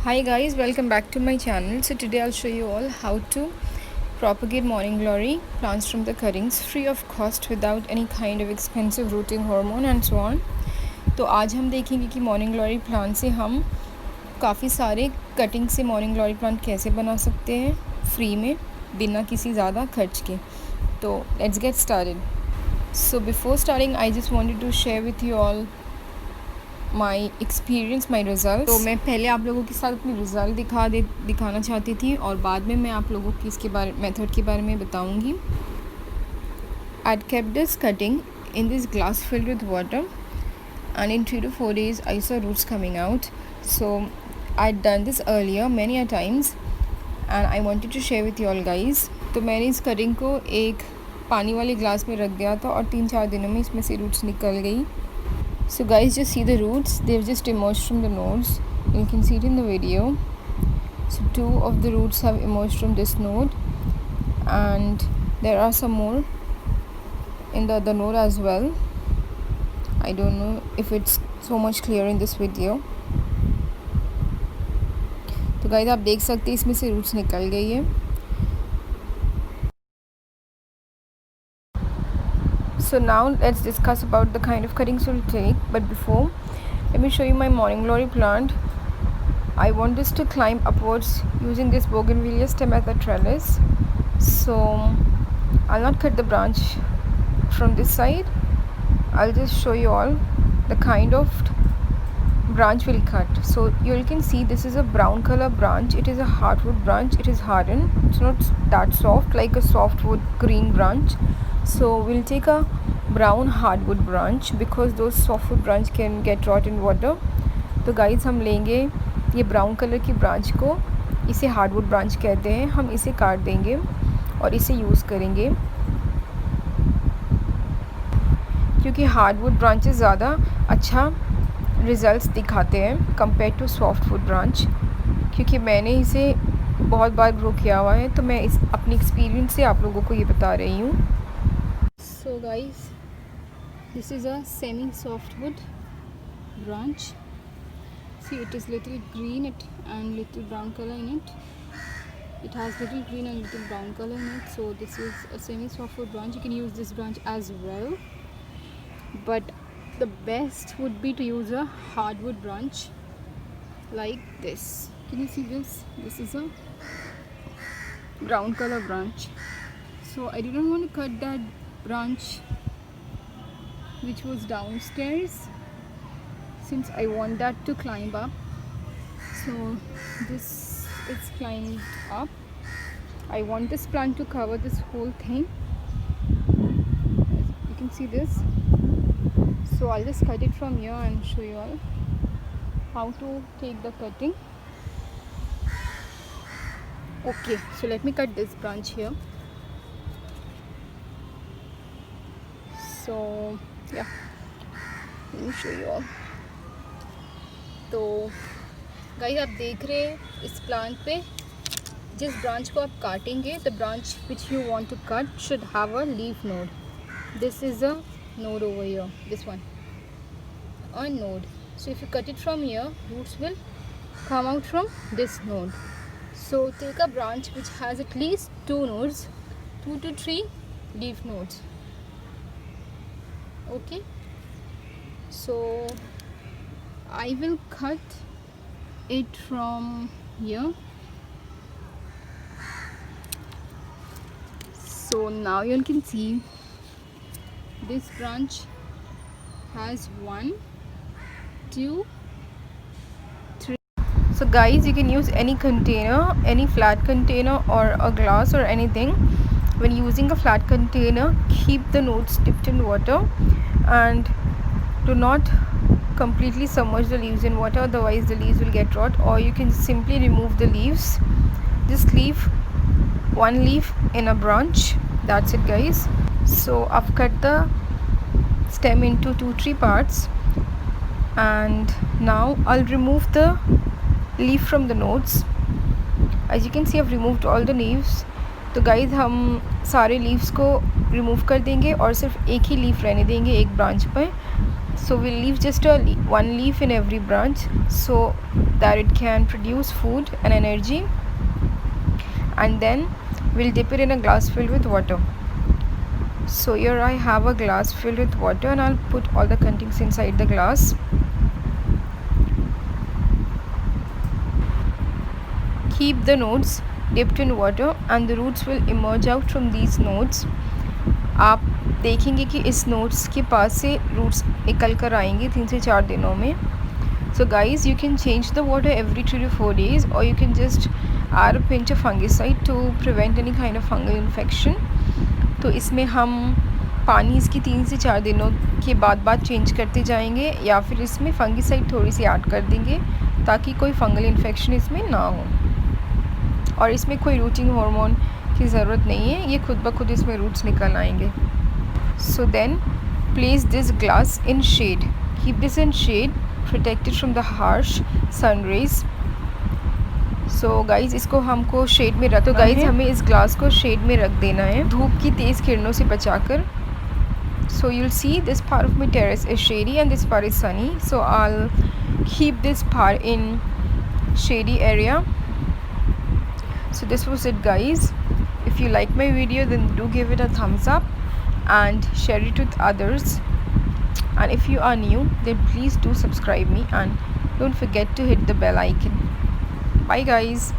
Hi guys, welcome back to my channel. So today I'll show you all how to propagate morning glory plants from the cuttings free of cost without any kind of expensive rooting hormone and so on. तो आज हम देखेंगे कि morning glory plant से हम काफ़ी सारे cutting से मॉर्निंग ग्लोरी प्लांट कैसे बना सकते हैं फ्री में बिना किसी ज़्यादा खर्च के. तो let's get started. So before starting I just wanted to share with you all my experience my result. तो मैं पहले आप लोगों के साथ अपनी रिज़ल्ट दिखाना चाहती थी और बाद में मैं आप लोगों की इसके बारे मेथड के बारे में बताऊँगी. I'd kept this cutting in this glass filled with water, and in 3 to 4 days I saw roots coming out. So I'd done this earlier many a times and I wanted to share with you all guys. तो मैंने इस cutting को एक पानी वाले glass में रख दिया था और 3-4 दिनों में इसमें से रूट्स निकल गई. So guys, just see the roots, they've just emerged from the nodes. You can see it in the video. So 2 of the roots have emerged from this node and there are some more in the other node as well. I don't know if it's so much clear in this video. तो guys आप देख सकते हैं इसमें से roots निकल गई है. So now let's discuss about the kind of cuttings we'll take, but before let me show you my morning glory plant. I want this to climb upwards using this bougainvillea stem as a trellis. So I'll not cut the branch from this side. I'll just show you all the kind of branch we'll cut. So you can see this is a brown color branch. It is a hardwood branch. It is hardened. It's not that soft like a softwood green branch. So we'll take a brown hardwood branch because those softwood branch can get rot in water. तो guys हम लेंगे ये brown colour की branch को, इसे hardwood branch कहते हैं. हम इसे काट देंगे और इसे यूज़ करेंगे क्योंकि हार्डवुड ब्रांचेस ज़्यादा अच्छा रिज़ल्ट्स दिखाते हैं कंपेयर टू सॉफ्टवुड ब्रांच. क्योंकि मैंने इसे बहुत बार ग्रो किया हुआ है तो मैं इस अपनी एक्सपीरियंस से आप लोगों को ये बता रही हूँ. So guys, this is a semi softwood branch. See, it is little green and little brown color in it. It has little green and little brown color in it. So this is a semi softwood branch. You can use this branch as well, but the best would be to use a hardwood branch like this. Can you see this? This is a brown color branch. So I didn't want to cut that branch which was downstairs since I want that to climb up. So this is climbed up. I want this plant to cover this whole thing. You can see this. So I'll just cut it from here and show you all how to take the cutting. Okay, so let me cut this branch here. So yeah, let me show you all. तो guys आप देख रहे हैं इस plant पे जिस branch को आप काटेंगे, the branch which you want to cut should have a leaf node. This is a node over here, this one, a node. So if you cut it from here, roots will come out from this node. So take a branch which has at least 2 nodes, 2 to 3 leaf nodes. Okay, so I will cut it from here. So now you can see this branch has 1, 2, 3. So guys, you can use any container, any flat container or a glass or anything. When using a flat container, keep the nodes dipped in water and do not completely submerge the leaves in water, otherwise the leaves will get rot. Or you can simply remove the leaves. Just leave 1 leaf in a branch. That's it guys. So I've cut the stem into 2-3 parts and now I'll remove the leaf from the nodes. As you can see, I've removed all the leaves. तो guys हम सारे leaves को remove कर देंगे और सिर्फ एक ही leaf रहने देंगे एक ब्रांच पर. So we'll leave just one leaf in every branch. So that it can produce food and energy. And then we'll dip it in a glass filled with water. So here I have a glass filled with water, and I'll put all the contents inside the glass. Keep the nodes dipped in water and the roots will emerge out from these nodes. आप देखेंगे कि इस nodes के पास से roots निकल कर आएंगे 3 से 4 दिनों में. So guys, you can change the water every 3 to 4 days, or you can just add a pinch of fungicide to prevent any kind of fungal infection. तो इसमें हम पानी इसकी 3 से 4 दिनों के बाद चेंज करते जाएंगे, या फिर इसमें फंगिसाइड थोड़ी सी ऐड कर देंगे ताकि कोई फंगल इन्फेक्शन इसमें ना हो. और इसमें कोई रूटिंग हार्मोन की ज़रूरत नहीं है, ये खुद ब खुद इसमें रूट्स निकल आएंगे. So then place this glass in shade. Keep this in shade, protected from the harsh sun rays. So guys, इसको हमको शेड में रख. तो गाइज़, हमें इस ग्लास को शेड में रख देना है, धूप की तेज़ किरणों से बचाकर. So you'll see this part of my terrace is shady and this part is sunny, so I'll keep this part in shady area. So this was it, guys. If you like my video, then do give it a thumbs up and share it with others. And if you are new, then please do subscribe me and don't forget to hit the bell icon. Bye guys.